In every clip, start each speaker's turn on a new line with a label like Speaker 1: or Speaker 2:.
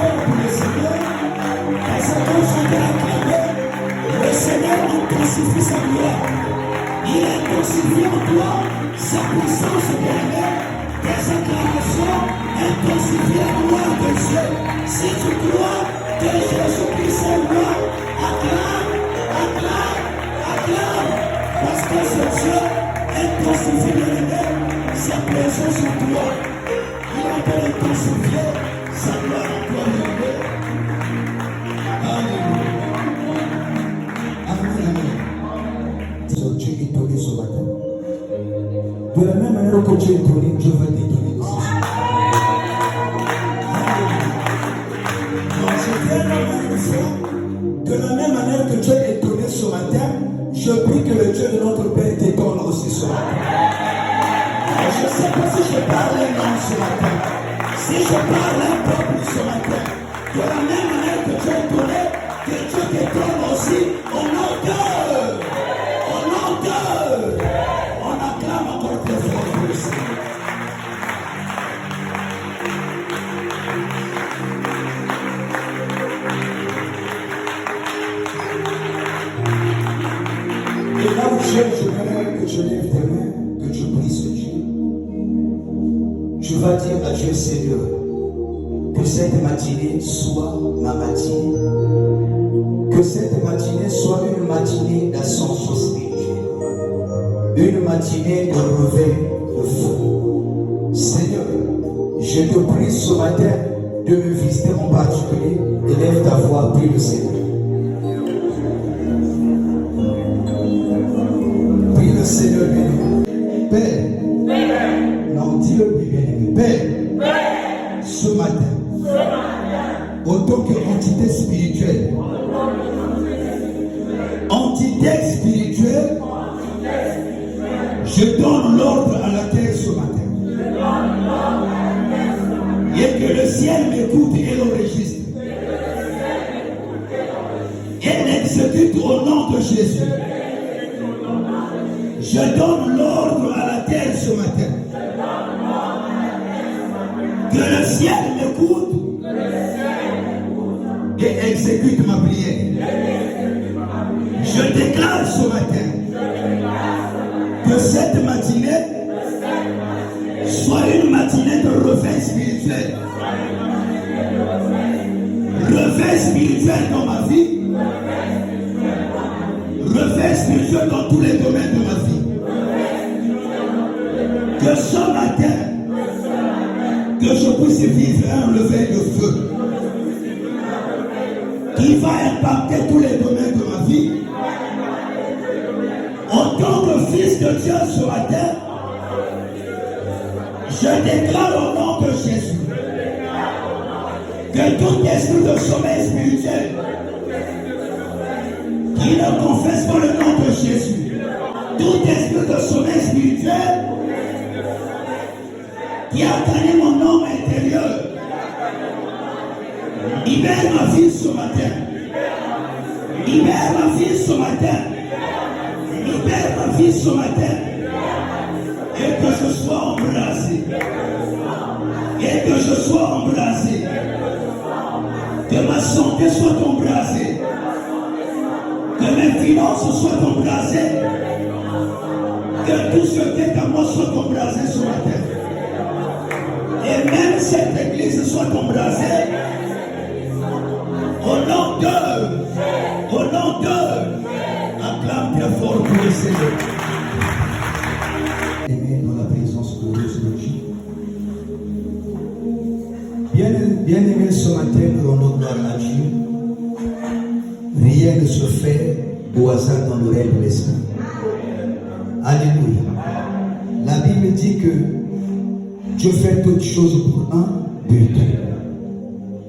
Speaker 1: fort pour le Seigneur. Tes anges sont acclamés. Le Seigneur intensifie sa gloire. Il intensifie en toi sa puissance bien-aimée. Tes acclamations intensifient la gloire de Dieu. Si tu crois que Jésus-Christ est roi, acclame, acclame, acclame. Parce que ce Dieu intensifie bien-aimé sa présence en toi. Il a peut intensifier sa gloire en toi, bien-aimé. Alléluia. Amen. Dieu est étonné ce matin. De la même manière que Dieu est étonné, Dieu va t'étonner aussi. De la même manière que Dieu est étonné ce matin, je prie que le Dieu de notre Père t'étonne aussi ce matin. Je ne sais pas si je parle un homme ce matin, si je parle un peuple ce matin. De la même manière que Dieu est étonné, que Dieu t'étonne aussi au nom d'eux. Au nom d'eux. On acclame encore plus fort pour le Seigneur. Et là où je voudrais que tu lèves tes mains, que tu pries ce Dieu. Tu vas dire à Dieu, Seigneur, que cette matinée soit ma matinée. Que cette matinée soit une matinée d'ascension spirituelle. Une matinée de réveil de feu. Seigneur, je te prie ce matin de me visiter en particulier. Élève ta voix, prie le Seigneur. Prie le Seigneur bien-aimé. Père. Non, dis-le bien-aimé. Père. Ce matin. En tant qu'entité spirituelle. Entité spirituelle. Je donne l'ordre à la terre ce matin. Et que le ciel m'écoute et l'enregistre. Et l'exécute au nom de Jésus. Je donne l'ordre à la terre ce matin. Que le ciel m'écoute et exécute ma prière. Je déclare ce matin que cette matinée soit une matinée de réveil spirituel. Réveil spirituel dans ma vie. Réveil spirituel dans tous les domaines de ma vie. Que ce matin, que je puisse vivre un réveil de feu qui va impacter tous les domaines de ma vie. En tant que fils de Dieu ce matin, je déclare au nom de Jésus que tout esprit de sommeil spirituel qui ne confesse pas le nom de Jésus, tout esprit de sommeil spirituel qui a gagné mon homme intérieur, libère ma vie ce matin. Libère ma vie ce matin. Libère ma vie ce matin. Et que je sois embrasé. Et que je sois embrasé. Que ma santé soit embrasée. Que mes finances soient embrasées. Que tout ce qui est à moi soit embrasé ce matin. Et même cette église soit embrasée. Au nom d'eux. Au nom d'eux. Acclame bien fort pour le Seigneur. Aimé dans la présence glorieuse de Dieu. Bien aimé ce matin, nous rendons gloire à Dieu. Rien ne se fait au hasard dans l'oreille de l'esprit. Alléluia. La Bible dit que Dieu fait toutes choses pour un but.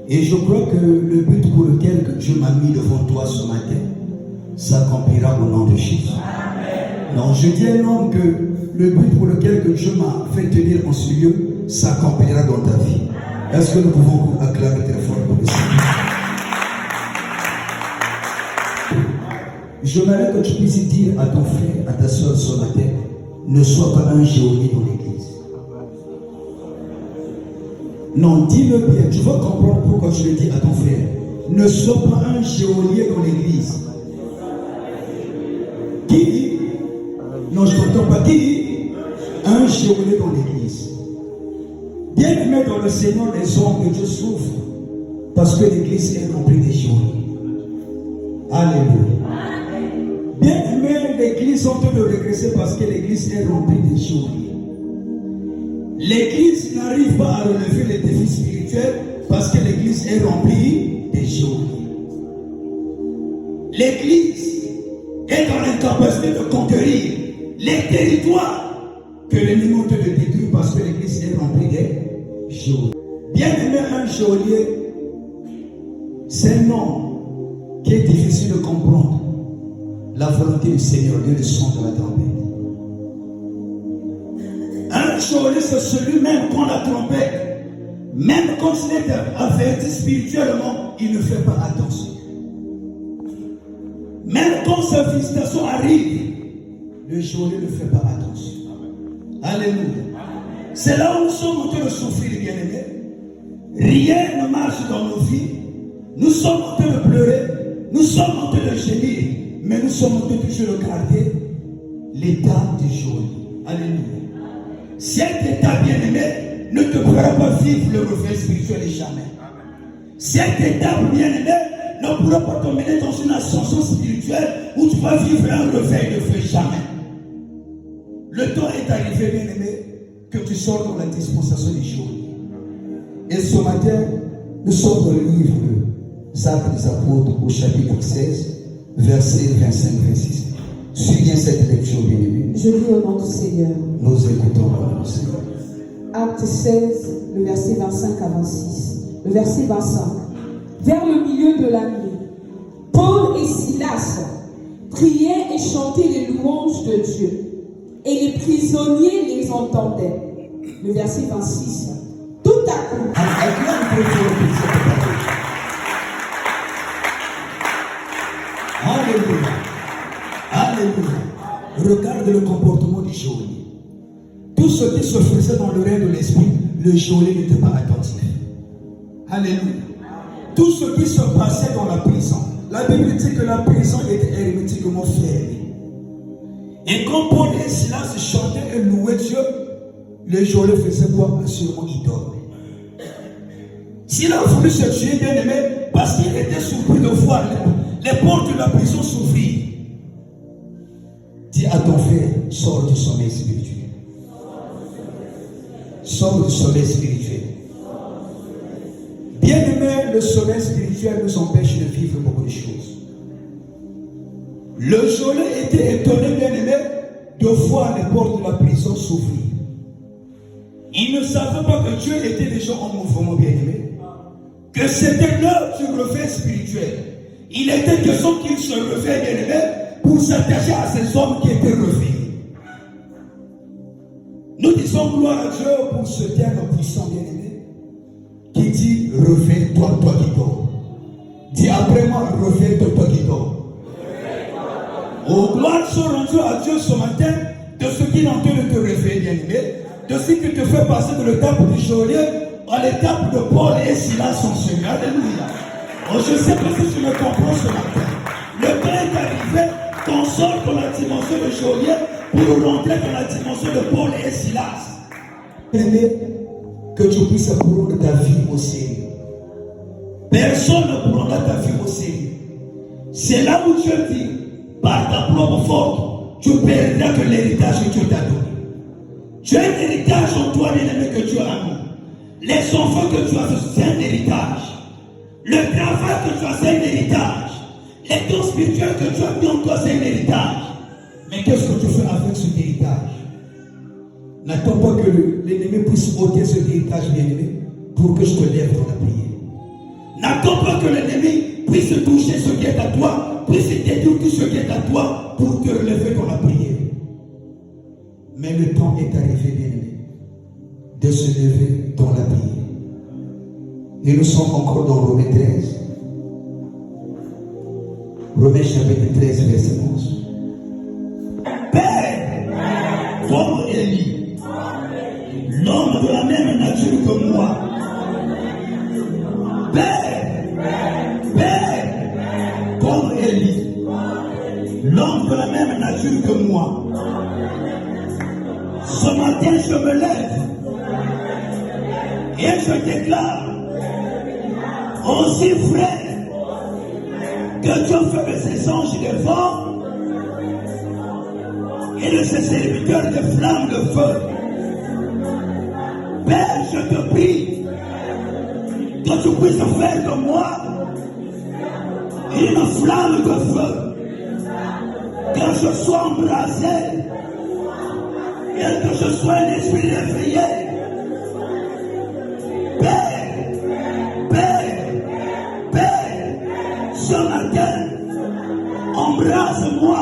Speaker 1: Et je crois que le but pour lequel Dieu m'a mis devant toi ce matin s'accomplira au nom de Jésus. Non, je dis à un homme que le but pour lequel Dieu m'a fait tenir en ce lieu s'accomplira dans ta vie. Est-ce que nous pouvons acclamer très fort pour le Seigneur? J'aimerais que tu puisses dire à ton frère, à ta soeur ce matin, ne sois pas un géonie dans l'église. Non, dis-le bien. Tu vas comprendre pourquoi je le dis à ton frère. Ne sois pas un geôlier dans l'église. Qui? Non, je n'entends pas. Qui? Un geôlier dans l'église. Bien-aimé dans le Seigneur, les hommes de Dieu souffrent parce que l'église est remplie des geôliers. Alléluia. Bien-aimé, l'église est en train de régresser parce que l'église est remplie des geôliers. L'église n'arrive pas à relever les défis spirituels parce que l'église est remplie des geôliers. L'église est dans l'incapacité de conquérir les territoires que l'ennemi est en train de détruire parce que l'église est remplie des geôliers. Bien-aimé, un geôlier, c'est un nom qui est difficile de comprendre. La volonté du Seigneur, Dieu, le son de la trompette. Un geôlier, c'est celui-même qu'on la trompette. Même quand il est averti spirituellement, il ne fait pas attention. Même quand sa visitation arrive, le geôlier ne fait pas attention. Alléluia. C'est là où nous sommes en train de souffrir, bien-aimés. Rien ne marche dans nos vies. Nous sommes en train de pleurer. Nous sommes en train de gémir. Mais nous sommes en train de toujours regarder l'état du geôlier. Alléluia. Cet état bien-aimé ne te fera pas vivre le réveil spirituel et jamais. Cet état bien-aimé ne pourra pas t'emmener dans une ascension spirituelle où tu vas vivre un réveil de feu jamais. Le temps est arrivé, bien-aimé, que tu sors dans la dispensation des geôliers. Et ce matin, nous sommes dans le livre des Actes des Apôtres au chapitre 16, versets 25-26. Suis bien cette lecture, bien-aimé. Je lis au nom du Seigneur. Nous écoutons le Seigneur.
Speaker 2: Acte 16, le verset 25 à 26. Le verset 25. Vers le milieu de la nuit, Paul et Silas priaient et chantaient les louanges de Dieu. Et les prisonniers les entendaient. Le verset 26. Tout à coup.
Speaker 1: Alléluia. Alléluia. Regarde le comportement du geôlier. Tout ce qui se faisait dans le règne de l'esprit, le geôlier n'était pas attentif. Alléluia. Tout ce qui se passait dans la prison, la Bible dit que la prison était hermétiquement fermée. Et quand Paul et Silas chantaient et louaient Dieu, le geôlier faisait quoi? Assurément, il dormait. S'il a voulu se tuer, bien aimé, parce qu'il était surpris de voir les portes de la prison s'ouvrir, dis à ton frère, sors du sommeil spirituel. Sors du sommeil spirituel. Bien aimé, le sommeil spirituel nous empêche de vivre beaucoup de choses. Le geôlier était étonné, bien aimé, de voir les portes de la prison s'ouvrir. Il ne savait pas que Dieu était déjà en mouvement, bien aimé. Que c'était l'heure du réveil spirituel. Il était question qu'il se réveille, bien aimé, pour s'attacher à ces hommes qui étaient réveillés. Nous disons gloire à Dieu pour ce terme puissant, bien aimé, qui dit réveille-toi, toi qui dors. Dis après moi, réveille-toi, toi qui dors. Oh, gloire soit rendue à Dieu ce matin de ce qu'il est en train de te réveiller, bien aimé, de ce qui te fait passer de l'étape du geôlier à l'étape de Paul et Silas en Seigneur. Alléluia. Oh, je ne sais pas si tu me comprends ce matin. Le temps est arrivé qu'on sort dans la dimension de geôlier pour rentrer dans la dimension de Paul et Silas. Aimé, que tu puisses prendre ta vie au sérieux. Personne ne prendra ta vie au sérieux. C'est là où Dieu dit, par ta propre faute, tu perdras que l'héritage que Dieu t'a donné. Tu as un héritage en toi, bien-aimé, que tu as en nous. Les enfants que tu as, c'est un héritage. Le travail que tu as, c'est un héritage. Les dons spirituels que tu as mis en toi, c'est un héritage. Mais qu'est-ce que tu fais avec cet héritage? N'attends pas que l'ennemi puisse ôter cet héritage, bien-aimé, pour que je te lève dans la prière. N'attends pas que l'ennemi puisse toucher ce qui est à toi, puisse détruire tout ce qui est à toi, pour te relever dans la prière. Mais le temps est arrivé, bien-aimé, de se lever dans la prière. Et nous sommes encore dans Romains 13. Romains chapitre 13, verset 11. Père, comme Élie, l'homme de la même nature que moi, Corps Élie, l'homme de la même nature que moi. Ce matin, je me lève et je déclare aussi vrai que Dieu fait de ses anges des vents et de ses serviteurs de flammes de feu. Père, je te prie que tu puisses faire de moi une flamme de feu, que je sois embrasé et que je sois un esprit effrayé. Père, ce matin, embrasse-moi,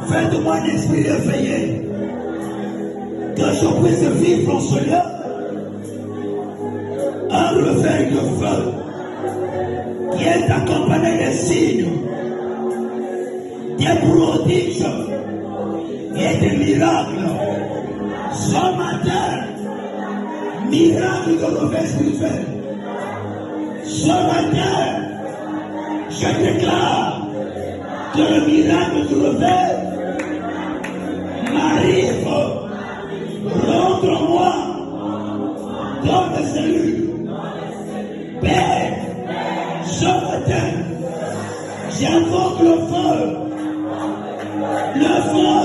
Speaker 1: fais de moi un esprit éveillé, que je puisse vivre en ce lieu un réveil de feu qui est accompagné des signes, des prodiges et des miracles. Ce matin, miracle de réveil spirituel. Ce matin, je déclare que le miracle du réveil m'arrive. Rentre-moi dans les cellules. Père, ce matin, j'invoque le feu. Le feu.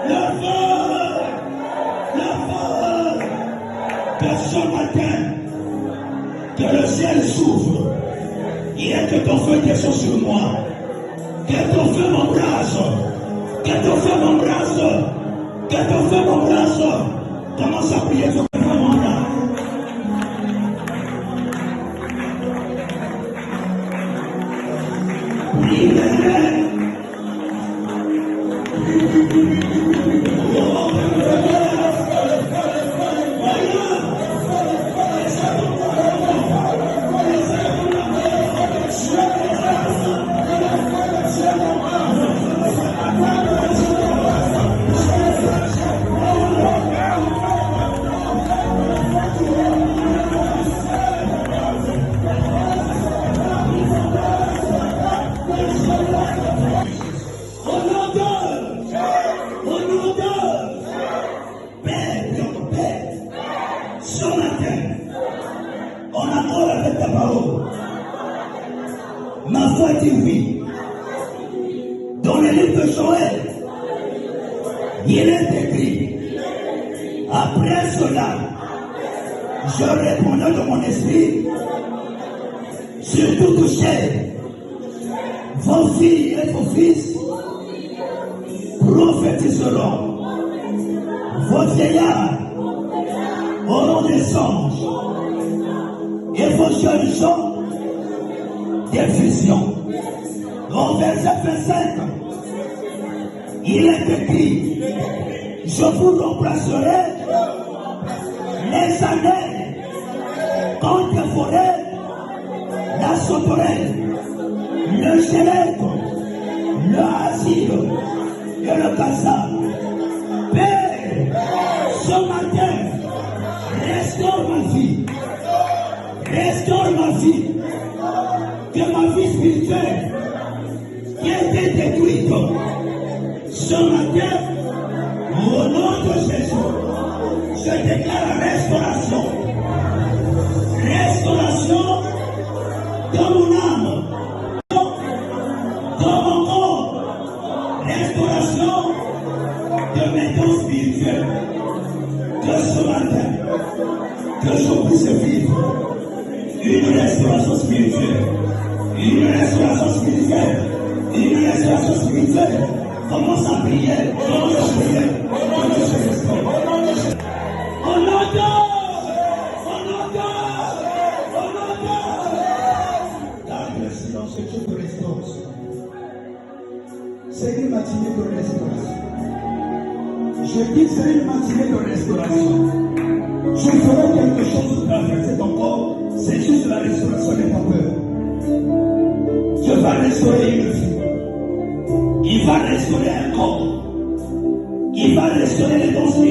Speaker 1: Le feu. Le feu. Que ce matin, que le ciel s'ouvre et que ton feu descende sur moi. Que ton feu m'embrasse. Que ton feu m'embrasse. Que ton feu m'embrasse. Commence à prier pour que ton feu m'embrasse. Ma foi dit oui. Dans le livre de Joël, il est écrit, après cela, je répondrai de mon esprit sur toute chair. Vos filles et vos fils prophétiseront. Vos vieillards auront des anges. Et vos jeunes gens des visions. Au verset 25, il est écrit, je vous remplacerai les années contre les forêts, la sauterelle, le gélèque, le asile et le cassab. Père, ce matin, restaure ma vie. Restaure ma vie. Que ma vie spirituelle qui a été détruite ce matin, au nom de Jésus, je déclare la restauration. Restauration de mon âme, de mon corps. Restauration de mes dons spirituels. Que ce matin, que je puisse vivre une restauration spirituelle. Une restauration spirituelle. Une restauration spirituelle. Commence à prier. Commence à prier. Au nom de Garde le silence, que Dieu te restaure. C'est une matinée de restauration. Je dis c'est une matinée de restauration. Je ferai quelque chose pour traverser ton corps. C'est juste la restauration, n'aie pas peur. Dieu va restaurer une vie. Il va restaurer un corps. Il va restaurer les dons spirituels.